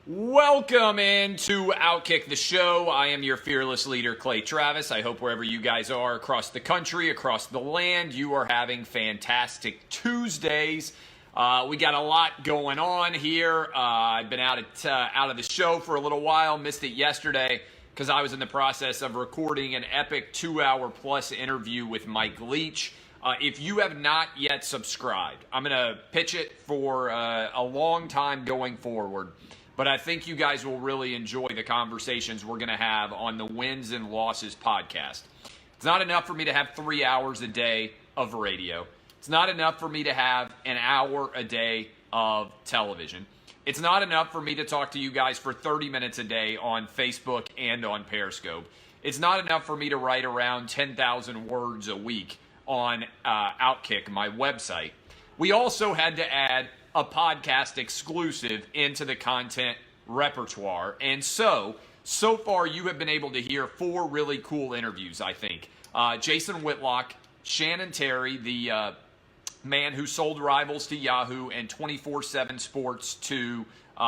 Welcome into Outkick the Show. I am your fearless leader, Klay Travis. I hope wherever you guys are across the country, across the land, you are having fantastic Tuesdays. We got a lot going on here. I've been out of the show for a little while. Missed it yesterday because I was in the process of recording an epic 2-hour-plus interview with Mike Leach. If you have not yet subscribed, I'm going to pitch it for a long time going forward. But I think you guys will really enjoy the conversations we're going to have on the Wins and Losses podcast. It's not enough for me to have 3 hours a day of radio. It's not enough for me to have an hour a day of television. It's not enough for me to talk to you guys for 30 minutes a day on Facebook and on Periscope. It's not enough for me to write around 10,000 words a week on Outkick, my website. We also had to add a podcast exclusive into the content repertoire. And so far you have been able to hear 4 really cool interviews, I think. Jason Whitlock, Shannon Terry, the man who sold Rivals to Yahoo and 24/7 Sports to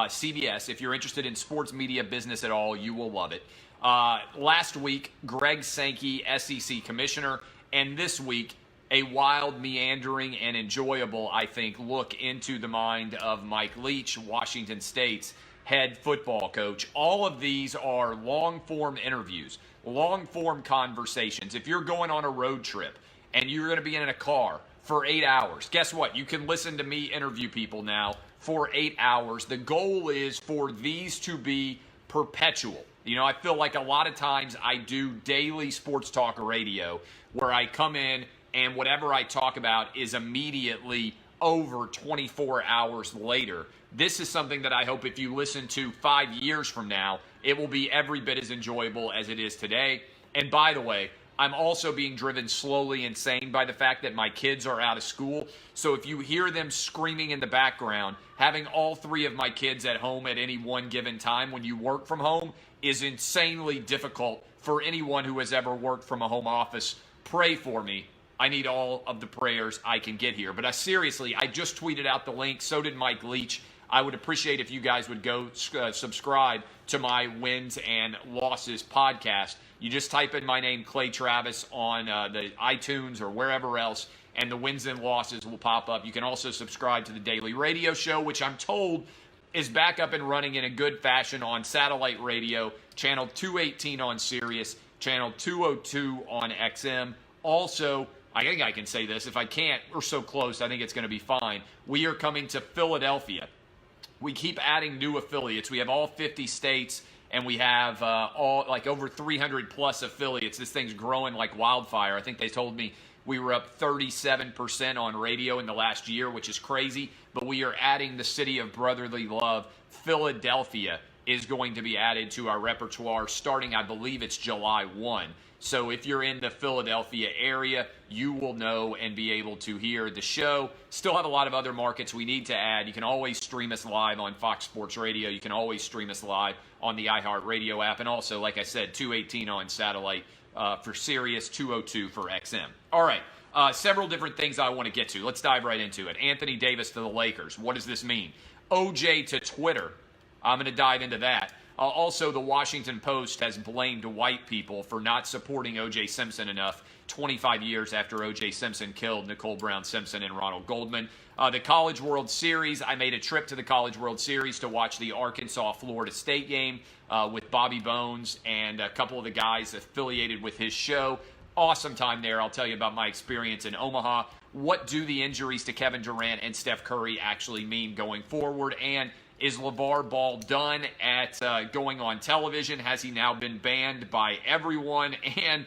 CBS. If you're interested in sports media business at all, you will love it. Last week, Greg Sankey, SEC Commissioner. And this week, a wild, meandering, and enjoyable, I think, look into the mind of Mike Leach, Washington State's head football coach. All of these are long-form interviews, long-form conversations. If you're going on a road trip and you're going to be in a car for 8 hours, guess what? You can listen to me interview people now for 8 hours. The goal is for these to be perpetual. You know, I feel like a lot of times I do daily sports talk radio where I come in and whatever I talk about is immediately over 24 hours later. This is something that I hope if you listen to 5 years from now, it will be every bit as enjoyable as it is today. And by the way, I'm also being driven slowly insane by the fact that my kids are out of school. So if you hear them screaming in the background, having all 3 of my kids at home at any one given time when you work from home is insanely difficult for anyone who has ever worked from a home office. Pray for me. I need all of the prayers I can get here. But seriously, I just tweeted out the link. So did Mike Leach. I would appreciate if you guys would go subscribe to my Wins and Losses podcast. You just type in my name, Klay Travis, on the iTunes or wherever else, and the Wins and Losses will pop up. You can also subscribe to the daily radio show, which I'm told is back up and running in a good fashion on satellite radio, channel 218 on Sirius, channel 202 on XM. Also, I think I can say this. If I can't, we're so close, I think it's going to be fine. We are coming to Philadelphia. We keep adding new affiliates. We have all 50 states, and we have over 300 plus affiliates. This thing's growing like wildfire. I think they told me we were up 37% on radio in the last year, which is crazy. But we are adding the city of brotherly love. Philadelphia is going to be added to our repertoire starting, I believe it's July 1. So if you're in the Philadelphia area, you will know and be able to hear the show. Still have a lot of other markets we need to add. You can always stream us live on Fox Sports Radio. You can always stream us live on the iHeartRadio app. And also, like I said, 218 on satellite for Sirius, 202 for XM. All right, several different things I want to get to. Let's dive right into it. Anthony Davis to the Lakers. What does this mean? OJ to Twitter. I'm going to dive into that. Also, the Washington Post has blamed white people for not supporting O.J. Simpson enough 25 years after O.J. Simpson killed Nicole Brown Simpson and Ronald Goldman. The College World Series, I made a trip to the College World Series to watch the Arkansas-Florida State game with Bobby Bones and a couple of the guys affiliated with his show. Awesome time there. I'll tell you about my experience in Omaha. What do the injuries to Kevin Durant and Steph Curry actually mean going forward? And is Lavar Ball done at going on television? Has he now been banned by everyone? And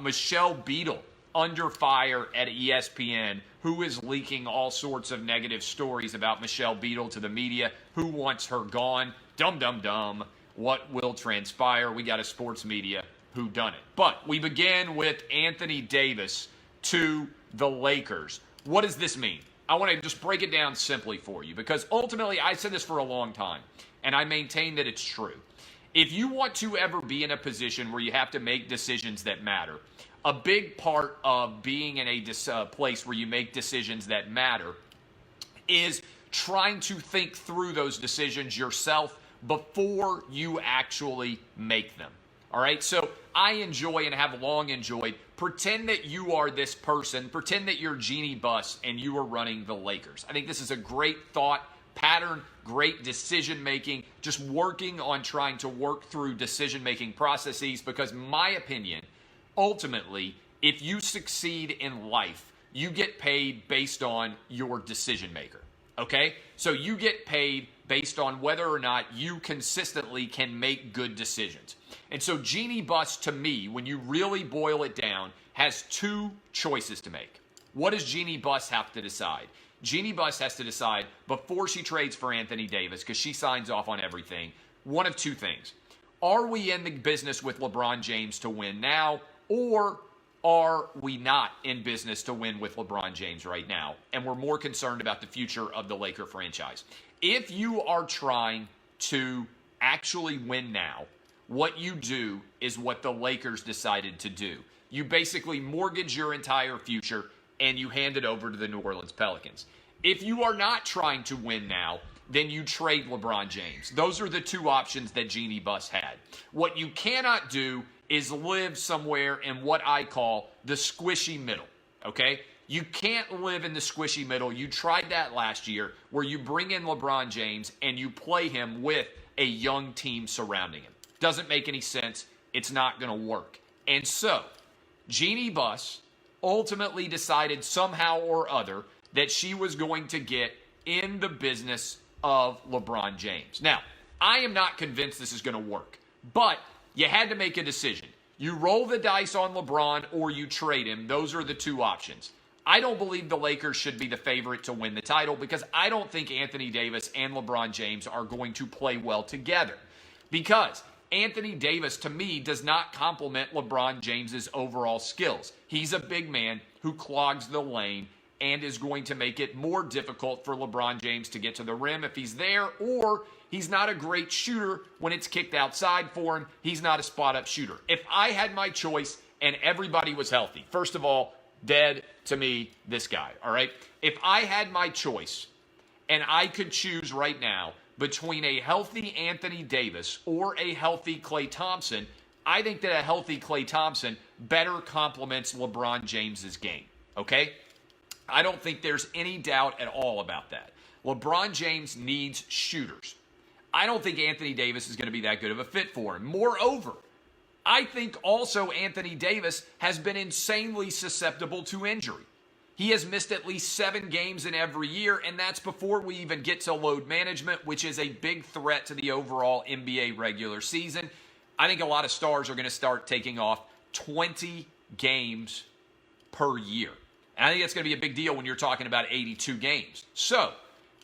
Michelle Beadle under fire at ESPN, who is leaking all sorts of negative stories about Michelle Beadle to the media. Who wants her gone? Dum, dum, dum. What will transpire? We got a sports media whodunit. But we begin with Anthony Davis to the Lakers. What does this mean? I want to just break it down simply for you because ultimately I said this for a long time and I maintain that it's true. If you want to ever be in a position where you have to make decisions that matter, a big part of being in a place where you make decisions that matter is trying to think through those decisions yourself before you actually make them. All right, so I enjoy and have long enjoyed. Pretend that you are this person. Pretend that you're Jeanie Buss and you are running the Lakers. I think this is a great thought pattern, great decision making, just working on trying to work through decision making processes, because my opinion, ultimately, if you succeed in life, you get paid based on your decision maker. Okay? So you get paid based on whether or not you consistently can make good decisions. And so Jeanie Buss, to me, when you really boil it down, has two choices to make. What does Jeanie Buss have to decide? Jeanie Buss has to decide before she trades for Anthony Davis, because she signs off on everything, one of two things. Are we in the business with LeBron James to win now, or are we not in business to win with LeBron James right now? And we're more concerned about the future of the Laker franchise. If you are trying to actually win now, what you do is what the Lakers decided to do. You basically mortgage your entire future and you hand it over to the New Orleans Pelicans. If you are not trying to win now, then you trade LeBron James. Those are the two options that Jeanie Buss had. What you cannot do is live somewhere in what I call the squishy middle, okay? You can't live in the squishy middle. You tried that last year, where you bring in LeBron James and you play him with a young team surrounding him. Doesn't make any sense. It's not going to work. And so, Jeanie Buss ultimately decided somehow or other that she was going to get in the business of LeBron James. Now, I am not convinced this is going to work, but you had to make a decision. You roll the dice on LeBron or you trade him. Those are the two options. I don't believe the Lakers should be the favorite to win the title, because I don't think Anthony Davis and LeBron James are going to play well together. Because Anthony Davis, to me, does not complement LeBron James's overall skills. He's a big man who clogs the lane and is going to make it more difficult for LeBron James to get to the rim if he's there, or he's not a great shooter when it's kicked outside for him. He's not a spot-up shooter. If I had my choice and everybody was healthy, first of all, dead to me, this guy, all right? If I had my choice and I could choose right now between a healthy Anthony Davis or a healthy Klay Thompson, I think that a healthy Klay Thompson better complements LeBron James's game, okay? I don't think there's any doubt at all about that. LeBron James needs shooters. I don't think Anthony Davis is going to be that good of a fit for him. Moreover, I think also Anthony Davis has been insanely susceptible to injury. He has missed at least 7 games in every year, and that's before we even get to load management, which is a big threat to the overall NBA regular season. I think a lot of stars are going to start taking off 20 games per year. And I think that's going to be a big deal when you're talking about 82 games. So,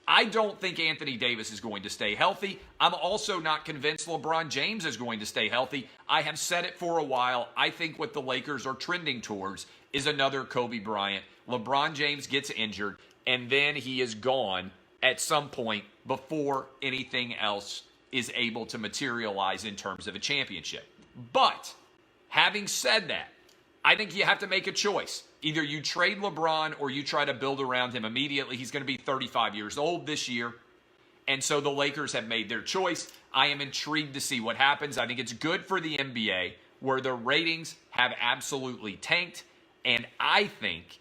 I don't think Anthony Davis is going to stay healthy. I'm also not convinced LeBron James is going to stay healthy. I have said it for a while. I think what the Lakers are trending towards is another Kobe Bryant. LeBron James gets injured, and then he is gone at some point before anything else is able to materialize in terms of a championship. But, having said that, I think you have to make a choice. Either you trade LeBron or you try to build around him immediately. He's going to be 35 years old this year. And so the Lakers have made their choice. I am intrigued to see what happens. I think it's good for the NBA, where the ratings have absolutely tanked. And I think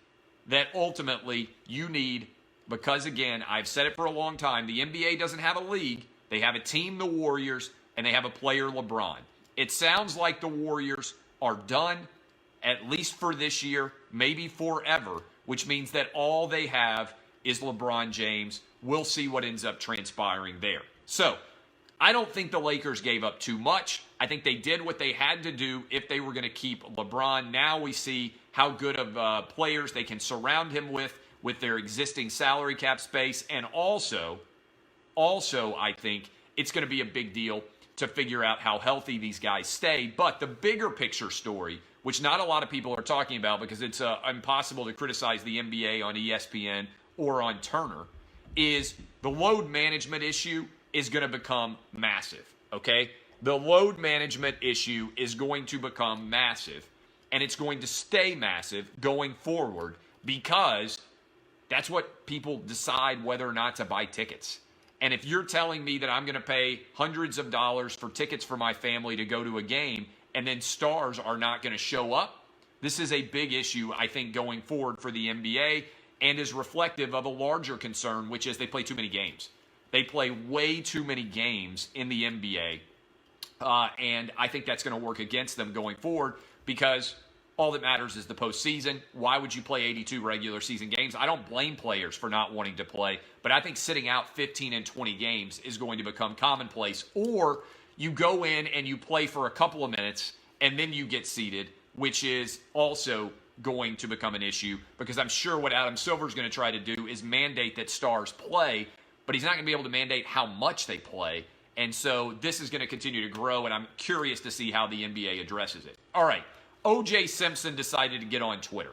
that ultimately you need, because again, I've said it for a long time, the NBA doesn't have a league. They have a team, the Warriors, and they have a player, LeBron. It sounds like the Warriors are done, at least for this year, maybe forever, which means that all they have is LeBron James. We'll see what ends up transpiring there. So, I don't think the Lakers gave up too much. I think they did what they had to do if they were going to keep LeBron. Now we see how good of players they can surround him with their existing salary cap space. And also, I think it's going to be a big deal to figure out how healthy these guys stay. But the bigger picture story, which not a lot of people are talking about because it's impossible to criticize the NBA on ESPN or on Turner, is the load management issue is going to become massive, okay? The load management issue is going to become massive, and it's going to stay massive going forward, because that's what people decide whether or not to buy tickets. And if you're telling me that I'm going to pay hundreds of dollars for tickets for my family to go to a game, and then stars are not going to show up, this is a big issue, I think, going forward for the NBA, and is reflective of a larger concern, which is they play too many games. They play way too many games in the NBA, and I think that's going to work against them going forward, because all that matters is the postseason. Why would you play 82 regular season games? I don't blame players for not wanting to play, but I think sitting out 15 and 20 games is going to become commonplace. Or you go in and you play for a couple of minutes and then you get seated, which is also going to become an issue, because I'm sure what Adam Silver is going to try to do is mandate that stars play, but he's not going to be able to mandate how much they play. And so this is going to continue to grow, and I'm curious to see how the NBA addresses it. All right. O.J. Simpson decided to get on Twitter.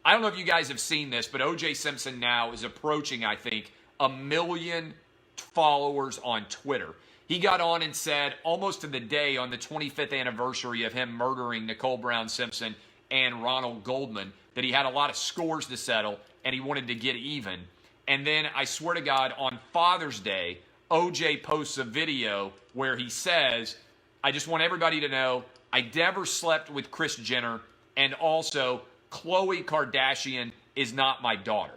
I don't know if you guys have seen this, but O.J. Simpson now is approaching, I think, 1 million followers on Twitter. He got on and said, almost to the day on the 25th anniversary of him murdering Nicole Brown Simpson and Ronald Goldman, that he had a lot of scores to settle and he wanted to get even. And then, I swear to God, on Father's Day, O.J. posts a video where he says, I just want everybody to know, I never slept with Kris Jenner, and also Khloe Kardashian is not my daughter.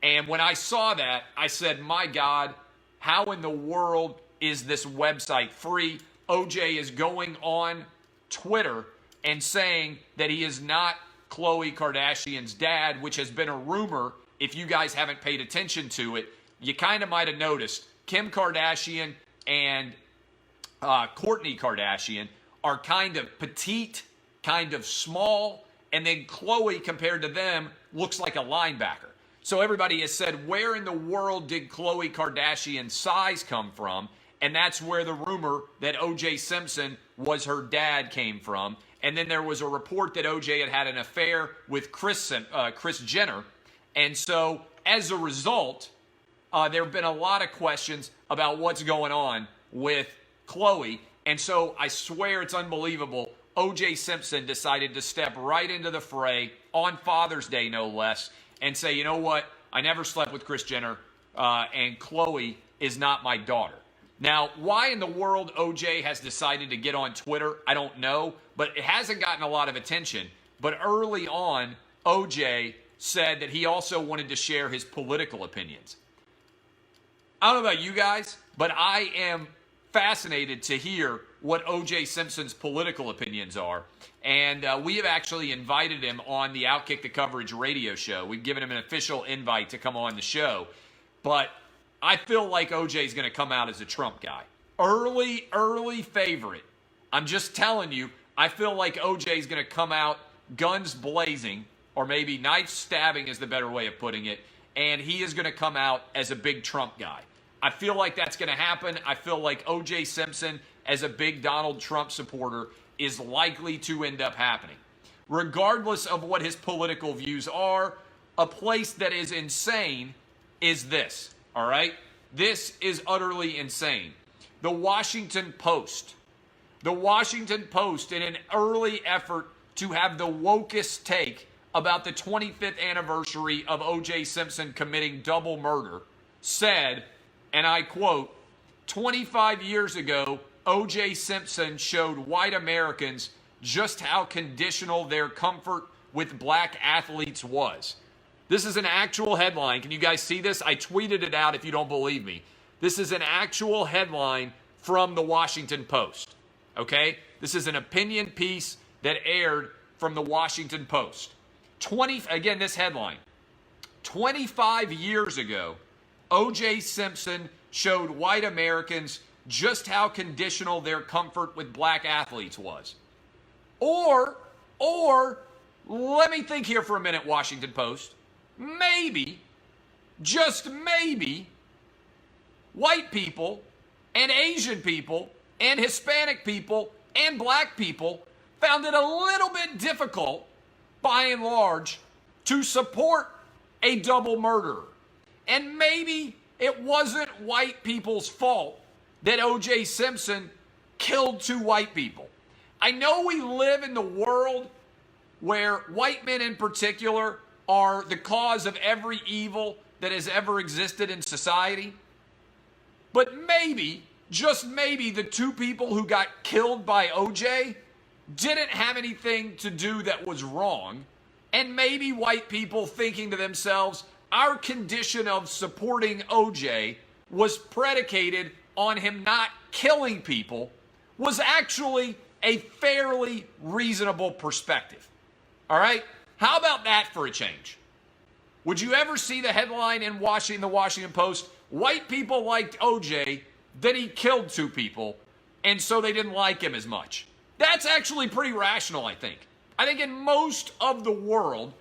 And when I saw that, I said, my God, how in the world is this website free? OJ is going on Twitter and saying that he is not Khloe Kardashian's dad, which has been a rumor. If you guys haven't paid attention to it, you kind of might have noticed Kim Kardashian and Kourtney Kardashian are kind of petite, kind of small, and then Khloe, compared to them, looks like a linebacker. So everybody has said, where in the world did Khloe Kardashian's size come from? And that's where the rumor that O.J. Simpson was her dad came from. And then there was a report that O.J. had an affair with Kris Jenner. And so, as a result, there have been a lot of questions about what's going on with Khloe. And so I swear it's unbelievable. O.J. Simpson decided to step right into the fray on Father's Day, no less, and say, you know what? I never slept with Kris Jenner, and Khloe is not my daughter. Now, why in the world O.J. has decided to get on Twitter, I don't know, but it hasn't gotten a lot of attention. But early on, O.J. said that he also wanted to share his political opinions. I don't know about you guys, but I am fascinated to hear what O.J. Simpson's political opinions are. And we have actually invited him on the Outkick the Coverage radio show. We've given him an official invite to come on the show. But I feel like O.J. is going to come out as a Trump guy. Early favorite. I'm just telling you, I feel like O.J. is going to come out guns blazing, or maybe knife stabbing is the better way of putting it, and he is going to come out as a big Trump guy. I feel like that's going to happen. I feel like O.J. Simpson, as a big Donald Trump supporter, is likely to end up happening. Regardless of what his political views are, a place that is insane is this, all right? This is utterly insane. The Washington Post. The Washington Post, in an early effort to have the wokest take about the 25th anniversary of O.J. Simpson committing double murder, said, and I quote, 25 years ago, O.J. Simpson showed white Americans just how conditional their comfort with black athletes was. This is an actual headline. Can you guys see this? I tweeted it out if you don't believe me. This is an actual headline from the Washington Post. Okay? This is an opinion piece that aired from the Washington Post. Again, this headline. 25 years ago, O.J. Simpson showed white Americans just how conditional their comfort with black athletes was. Or, let me think here for a minute, Washington Post. Maybe, just maybe, white people and Asian people and Hispanic people and black people found it a little bit difficult, by and large, to support a double murderer. And maybe it wasn't white people's fault that O.J. Simpson killed 2 white people. I know we live in the world where white men in particular are the cause of every evil that has ever existed in society. But maybe, just maybe, the two people who got killed by OJ didn't have anything to do that was wrong. And maybe white people thinking to themselves, our condition of supporting OJ was predicated on him not killing people, was actually a fairly reasonable perspective. All right? How about that for a change? Would you ever see the headline in the Washington Post, white people liked OJ, then he killed two people, and so they didn't like him as much? That's actually pretty rational, I think. I think in most of the world,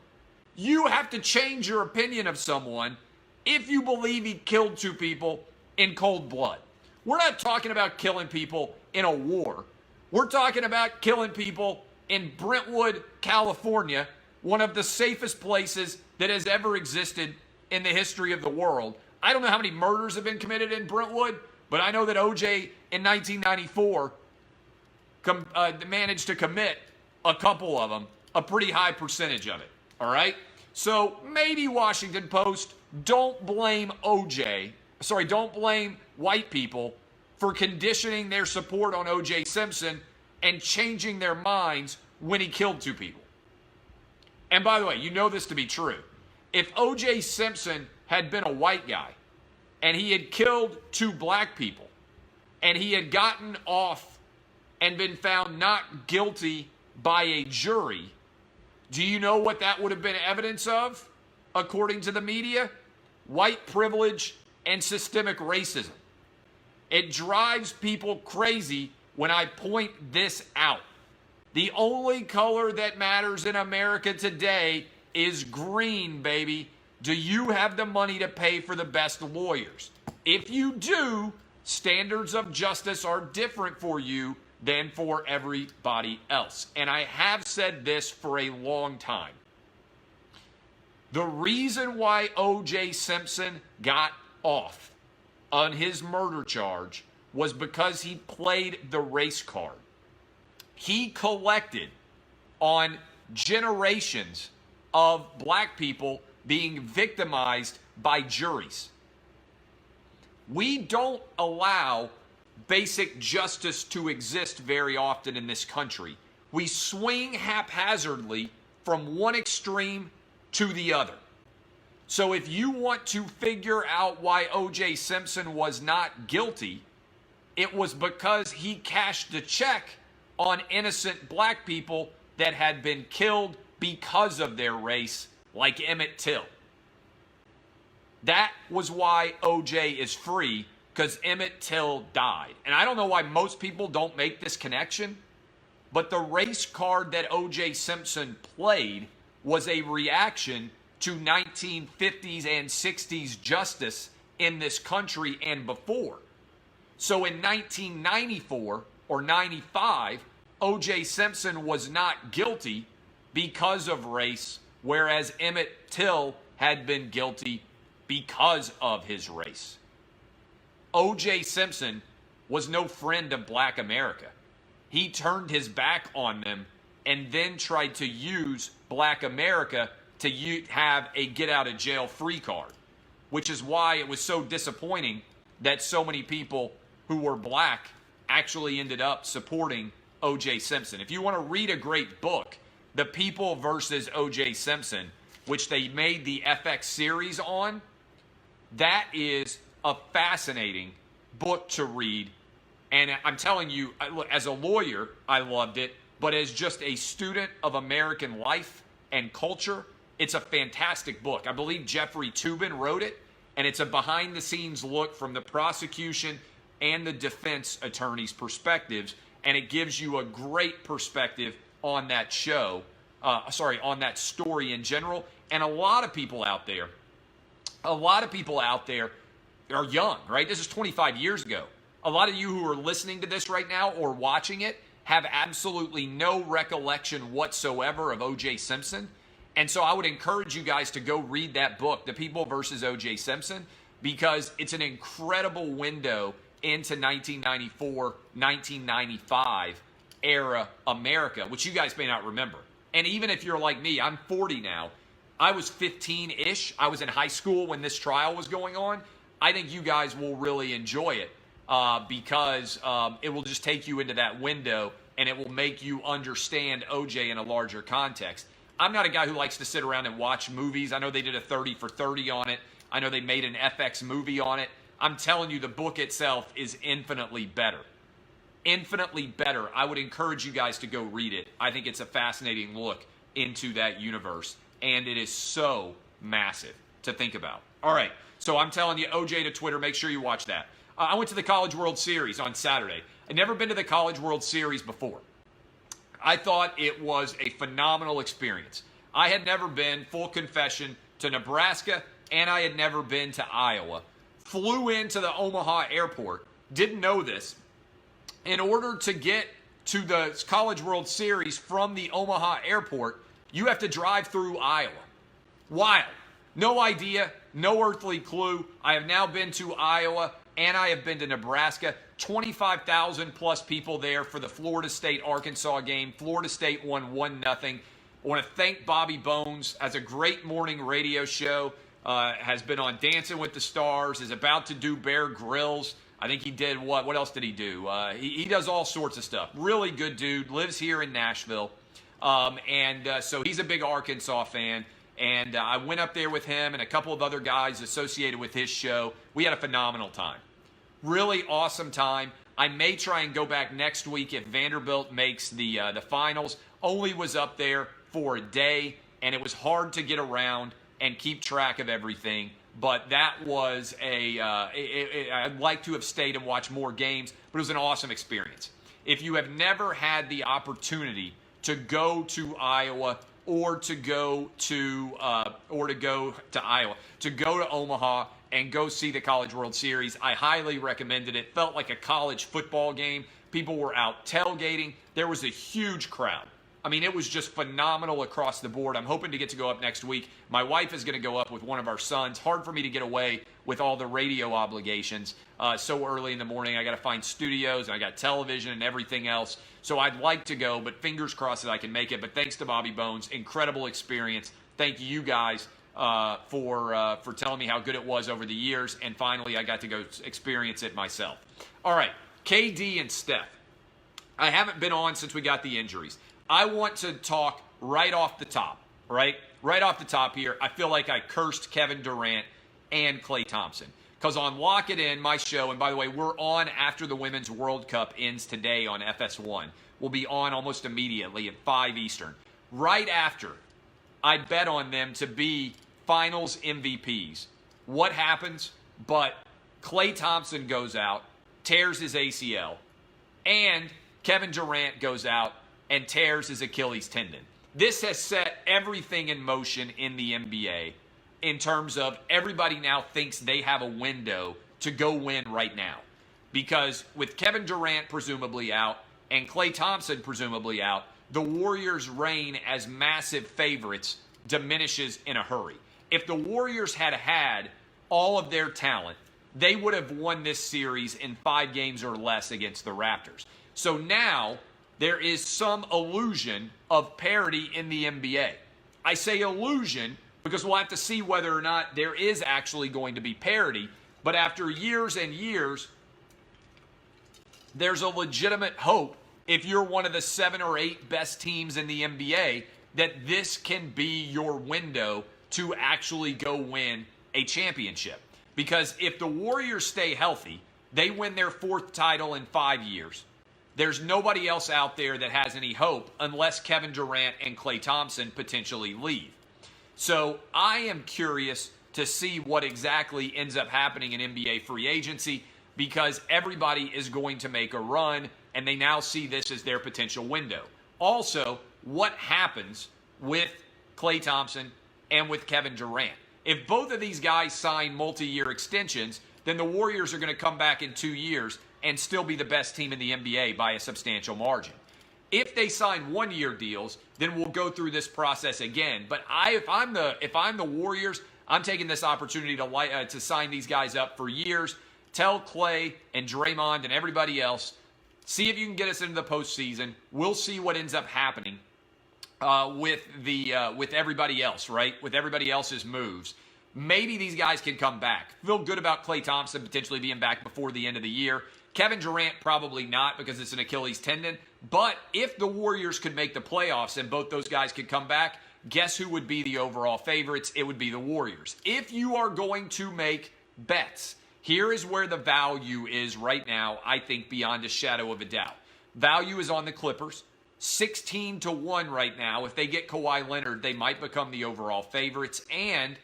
you have to change your opinion of someone if you believe he killed two people in cold blood. We're not talking about killing people in a war. We're talking about killing people in Brentwood, California, one of the safest places that has ever existed in the history of the world. I don't know how many murders have been committed in Brentwood, but I know that OJ in 1994 managed to commit a couple of them, a pretty high percentage of it. All right? So maybe Washington Post, don't blame don't blame white people for conditioning their support on O.J. Simpson and changing their minds when he killed two people. And by the way, you know this to be true. If O.J. Simpson had been a white guy and he had killed two black people and he had gotten off and been found not guilty by a jury, do you know what that would have been evidence of, according to the media? White privilege and systemic racism. It drives people crazy when I point this out. The only color that matters in America today is green, baby. Do you have the money to pay for the best lawyers? If you do, standards of justice are different for you than for everybody else. And I have said this for a long time. The reason why O.J. Simpson got off on his murder charge was because he played the race card. He collected on generations of black people being victimized by juries. We don't allow basic justice to exist very often in this country. We swing haphazardly from one extreme to the other. So if you want to figure out why O.J. Simpson was not guilty, it was because he cashed a check on innocent black people that had been killed because of their race, like Emmett Till. That was why O.J. is free, because Emmett Till died. And I don't know why most people don't make this connection, but the race card that O.J. Simpson played was a reaction to 1950s and 60s justice in this country and before. So in 1994 or 95, O.J. Simpson was not guilty because of race, whereas Emmett Till had been guilty because of his race. O.J. Simpson was no friend of black America. He turned his back on them and then tried to use black America to have a get-out-of-jail-free card, which is why it was so disappointing that so many people who were black actually ended up supporting O.J. Simpson. If you want to read a great book, The People versus O.J. Simpson, which they made the FX series on, that is a fascinating book to read. And I'm telling you, as a lawyer, I loved it, but as just a student of American life and culture, it's a fantastic book. I believe Jeffrey Toobin wrote it, and it's a behind-the-scenes look from the prosecution and the defense attorney's perspectives, and it gives you a great perspective on that on that story in general. And a lot of people out there are young, right? This is 25 years ago. A lot of you who are listening to this right now or watching it have absolutely no recollection whatsoever of O.J. Simpson. And so I would encourage you guys to go read that book, The People versus O.J. Simpson, because it's an incredible window into 1994, 1995 era America, which you guys may not remember. And even if you're like me, I'm 40 now. I was 15-ish. I was in high school when this trial was going on. I think you guys will really enjoy it because it will just take you into that window and it will make you understand OJ in a larger context. I'm not a guy who likes to sit around and watch movies. I know they did a 30 for 30 on it. I know they made an FX movie on it. I'm telling you, the book itself is infinitely better. Infinitely better. I would encourage you guys to go read it. I think it's a fascinating look into that universe, and it is so massive to think about. All right, so I'm telling you, OJ to Twitter, make sure you watch that. I went to the College World Series on Saturday. I'd never been to the College World Series before. I thought it was a phenomenal experience. I had never been, full confession, to Nebraska, and I had never been to Iowa. Flew into the Omaha airport, didn't know this. In order to get to the College World Series from the Omaha airport, you have to drive through Iowa. Wild. No idea, no earthly clue. I have now been to Iowa and I have been to Nebraska. 25,000 plus people there for the Florida State-Arkansas game. Florida State won 1-0. I want to thank Bobby Bones. Has a great morning radio show. Has been on Dancing with the Stars. Is about to do Bear Grylls. I think he did what? What else did he do? He does all sorts of stuff. Really good dude. Lives here in Nashville. So he's a big Arkansas fan. And I went up there with him and a couple of other guys associated with his show. We had a phenomenal time. Really awesome time. I may try and go back next week if Vanderbilt makes the finals. Only was up there for a day, and it was hard to get around and keep track of everything. But that was I'd like to have stayed and watched more games, but it was an awesome experience. If you have never had the opportunity to go to Iowa or to go to Omaha and go see the College World Series, I highly recommended it. Felt like a college football game. People were out tailgating. There was a huge crowd. I mean, it was just phenomenal across the board. I'm hoping to get to go up next week. My wife is going to go up with one of our sons. Hard for me to get away with all the radio obligations so early in the morning. I got to find studios, and I got television and everything else. So I'd like to go, but fingers crossed that I can make it. But thanks to Bobby Bones. Incredible experience. Thank you guys for telling me how good it was over the years. And finally, I got to go experience it myself. All right, KD and Steph. I haven't been on since we got the injuries. I want to talk right off the top, right? Right off the top here, I feel like I cursed Kevin Durant and Klay Thompson. Because on Lock It In, my show, and by the way, we're on after the Women's World Cup ends today on FS1. We'll be on almost immediately at 5 Eastern. Right after, I bet on them to be finals MVPs. What happens? But Klay Thompson goes out, tears his ACL, and Kevin Durant goes out and tears his Achilles tendon. This has set everything in motion in the NBA in terms of everybody now thinks they have a window to go win right now. Because with Kevin Durant presumably out and Klay Thompson presumably out, the Warriors' reign as massive favorites diminishes in a hurry. If the Warriors had had all of their talent, they would have won this series in 5 games or less against the Raptors. So now there is some illusion of parity in the NBA. I say illusion because we'll have to see whether or not there is actually going to be parity. But after years and years, there's a legitimate hope, if you're one of the 7 or 8 best teams in the NBA, that this can be your window to actually go win a championship. Because if the Warriors stay healthy, they win their 4th title in 5 years. There's nobody else out there that has any hope unless Kevin Durant and Klay Thompson potentially leave. So I am curious to see what exactly ends up happening in NBA free agency because everybody is going to make a run and they now see this as their potential window. Also, what happens with Klay Thompson and with Kevin Durant? If both of these guys sign multi-year extensions, then the Warriors are going to come back in 2 years and still be the best team in the NBA by a substantial margin. If they sign 1-year deals, then we'll go through this process again. But if I'm the Warriors, I'm taking this opportunity to sign these guys up for years. Tell Klay and Draymond and everybody else, see if you can get us into the postseason. We'll see what ends up happening with everybody else, right? With everybody else's moves. maybe these guys can come back. Feel good about Klay Thompson potentially being back before the end of the year. Kevin Durant, probably not because it's an Achilles tendon. But if the Warriors could make the playoffs and both those guys could come back, guess who would be the overall favorites? It would be the Warriors. If you are going to make bets, here is where the value is right now, I think, beyond a shadow of a doubt. Value is on the Clippers. 16-1 right now. If they get Kawhi Leonard, they might become the overall favorites. And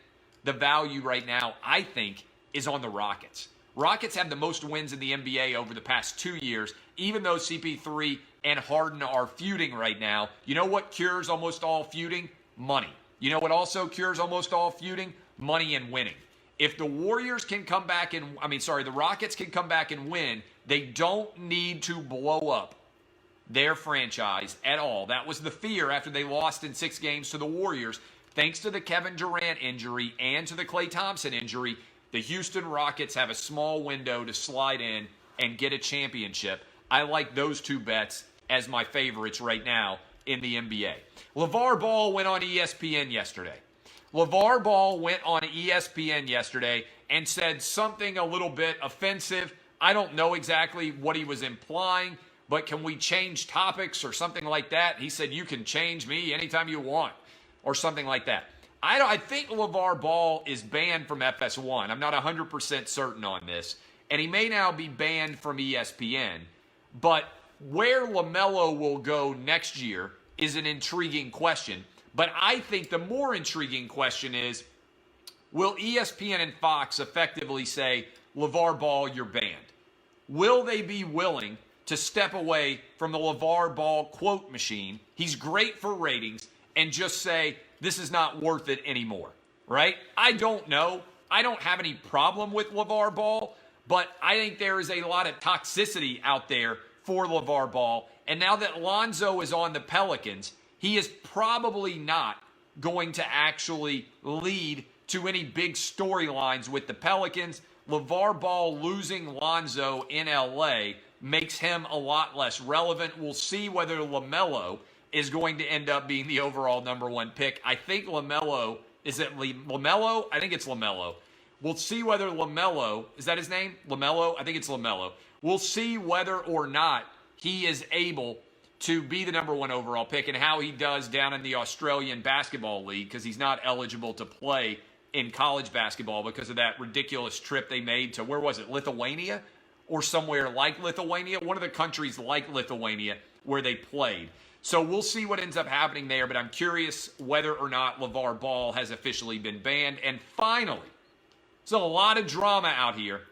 the value right now, I think, is on the Rockets. Rockets have the most wins in the NBA over the past 2 years, even though CP3 and Harden are feuding right now. You know what cures almost all feuding? Money. You know what also cures almost all feuding? Money and winning. If the Warriors can come back and, the Rockets can come back and win, they don't need to blow up their franchise at all. That was the fear after they lost in 6 games to the Warriors. Thanks to the Kevin Durant injury and to the Klay Thompson injury, the Houston Rockets have a small window to slide in and get a championship. I like those 2 bets as my favorites right now in the NBA. Lavar Ball went on ESPN yesterday. Lavar Ball went on ESPN yesterday and said something a little bit offensive. I don't know exactly what he was implying, but can we change topics or something like that? He said, you can change me anytime you want, or something like that. I think Lavar Ball is banned from FS1. I'm not 100% certain on this. And he may now be banned from ESPN. But where LaMelo will go next year is an intriguing question. But I think the more intriguing question is, will ESPN and Fox effectively say, Lavar Ball, you're banned? Will they be willing to step away from the Lavar Ball quote machine? He's great for ratings, and just say, this is not worth it anymore, right? I don't know. I don't have any problem with Lavar Ball, but I think there is a lot of toxicity out there for Lavar Ball. And now that Lonzo is on the Pelicans, he is probably not going to actually lead to any big storylines with the Pelicans. Lavar Ball losing Lonzo in LA makes him a lot less relevant. We'll see whether LaMelo is going to end up being the overall #1 pick. I think LaMelo, is it LaMelo? I think it's LaMelo. We'll see whether LaMelo, is that his name? LaMelo? I think it's LaMelo. We'll see whether or not he is able to be the #1 overall pick and how he does down in the Australian Basketball League, because he's not eligible to play in college basketball because of that ridiculous trip they made to, where was it, Lithuania? Or somewhere like Lithuania? One of the countries like Lithuania where they played. So we'll see what ends up happening there, but I'm curious whether or not Lavar Ball has officially been banned. And finally, there's a lot of drama out here.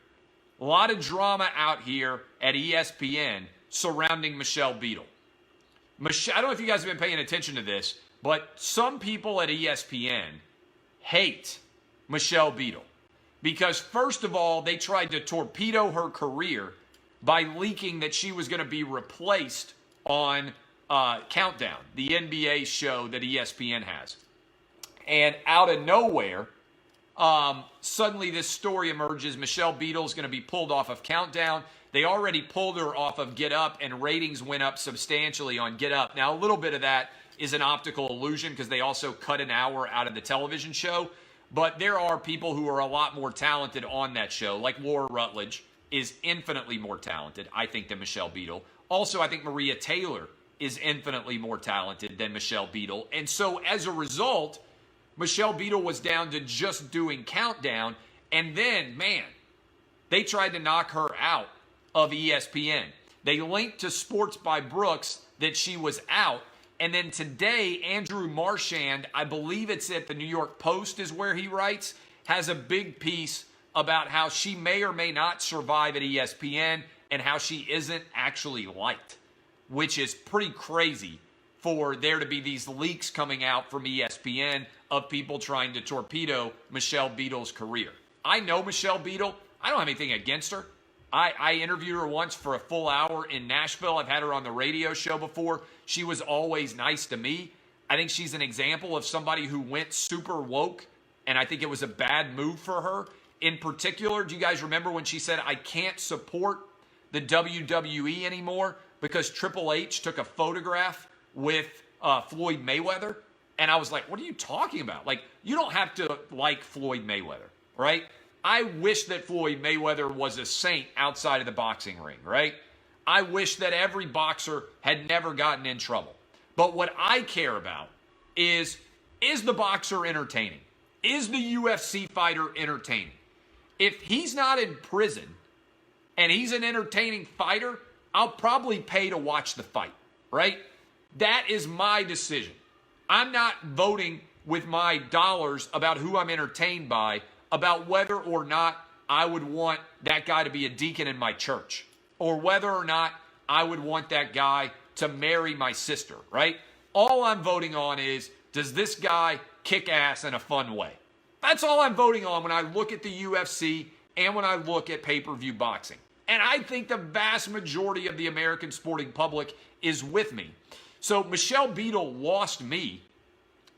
A lot of drama out here at ESPN surrounding Michelle Beadle. I don't know if you guys have been paying attention to this, but some people at ESPN hate Michelle Beadle. Because first of all, they tried to torpedo her career by leaking that she was going to be replaced on Countdown, the NBA show that ESPN has. And out of nowhere, suddenly this story emerges. Michelle Beadle is going to be pulled off of Countdown. They already pulled her off of Get Up, and ratings went up substantially on Get Up. Now, a little bit of that is an optical illusion because they also cut an hour out of the television show. But there are people who are a lot more talented on that show, like Laura Rutledge is infinitely more talented, I think, than Michelle Beadle. Also, I think Maria Taylor is infinitely more talented than Michelle Beadle. And so, as a result, Michelle Beadle was down to just doing Countdown. And then, man, they tried to knock her out of ESPN. They linked to Sports by Brooks that she was out. And then today, Andrew Marchand, I believe it's at the New York Post is where he writes, has a big piece about how she may or may not survive at ESPN and how she isn't actually liked, which is pretty crazy for there to be these leaks coming out from ESPN of people trying to torpedo Michelle Beadle's career. I know Michelle Beadle. I don't have anything against her. I interviewed her once for a full hour in Nashville. I've had her on the radio show before. She was always nice to me. I think she's an example of somebody who went super woke, and I think it was a bad move for her. In particular, do you guys remember when she said, I can't support the WWE anymore because Triple H took a photograph with Floyd Mayweather? And I was like, what are you talking about? Like, you don't have to like Floyd Mayweather, right? I wish that Floyd Mayweather was a saint outside of the boxing ring, right? I wish that every boxer had never gotten in trouble. But what I care about is the boxer entertaining? Is the UFC fighter entertaining? If he's not in prison and he's an entertaining fighter, I'll probably pay to watch the fight, right? That is my decision. I'm not voting with my dollars about who I'm entertained by, about whether or not I would want that guy to be a deacon in my church, or whether or not I would want that guy to marry my sister, right? All I'm voting on is, does this guy kick ass in a fun way? That's all I'm voting on when I look at the UFC and when I look at pay-per-view boxing. And I think the vast majority of the American sporting public is with me. So Michelle Beadle lost me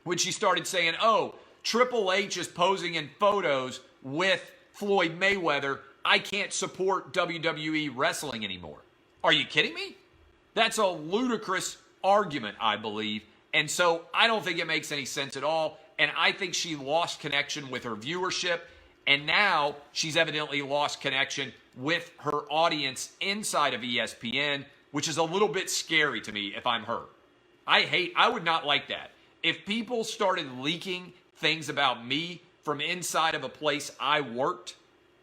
when she started saying, oh, Triple H is posing in photos with Floyd Mayweather. I can't support WWE wrestling anymore. Are you kidding me? That's a ludicrous argument, I believe. And so I don't think it makes any sense at all. And I think she lost connection with her viewership. And now she's evidently lost connection with her audience inside of ESPN, which is a little bit scary to me if I'm her. I would not like that. If people started leaking things about me from inside of a place I worked,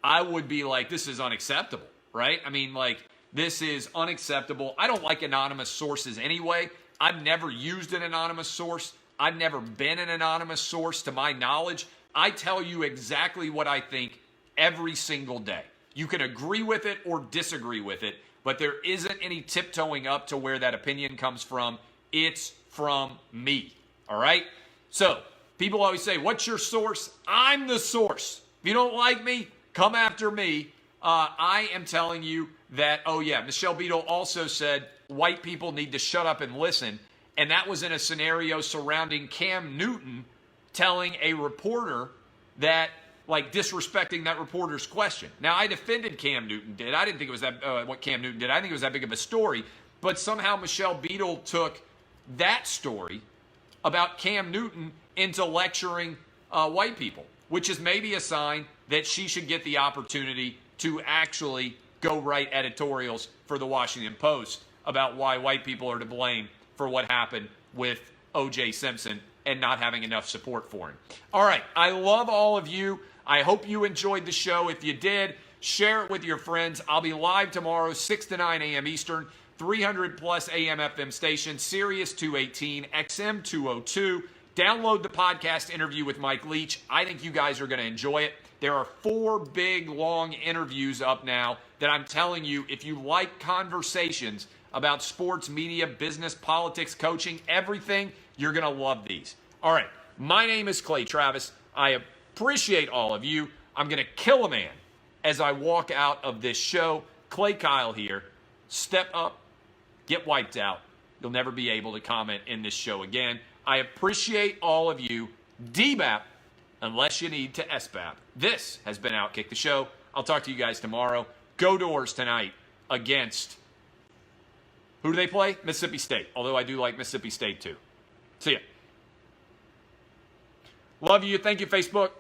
I would be like, this is unacceptable, right? I mean, like, this is unacceptable. I don't like anonymous sources anyway. I've never used an anonymous source. I've never been an anonymous source to my knowledge. I tell you exactly what I think every single day. You can agree with it or disagree with it, but there isn't any tiptoeing up to where that opinion comes from. It's from me, all right? So people always say, what's your source? I'm the source. If you don't like me, come after me. I am telling you that, oh yeah, Michelle Beadle also said white people need to shut up and listen. And that was in a scenario surrounding Cam Newton telling a reporter that, like, disrespecting that reporter's question. Now, I defended Cam Newton did. I didn't think it was that what Cam Newton did. I think it was that big of a story. But somehow Michelle Beadle took that story about Cam Newton into lecturing white people, which is maybe a sign that she should get the opportunity to actually go write editorials for the Washington Post about why white people are to blame for what happened with O.J. Simpson and not having enough support for him. All right, I love all of you. I hope you enjoyed the show. If you did, share it with your friends. I'll be live tomorrow, 6 to 9 a.m. Eastern, 300 plus AM FM station, Sirius 218, XM 202. Download the podcast interview with Mike Leach. I think you guys are going to enjoy it. There are 4 big, long interviews up now that I'm telling you, if you like conversations about sports, media, business, politics, coaching, everything, you're going to love these. All right, my name is Klay Travis. I appreciate all of you. I'm going to kill a man as I walk out of this show. Clay Kyle here. Step up, get wiped out. You'll never be able to comment in this show again. I appreciate all of you. DBAP, unless you need to SBAP. This has been Outkick the Show. I'll talk to you guys tomorrow. Go Doors tonight against, who do they play? Mississippi State. Although I do like Mississippi State too. See ya. Love you. Thank you, Facebook.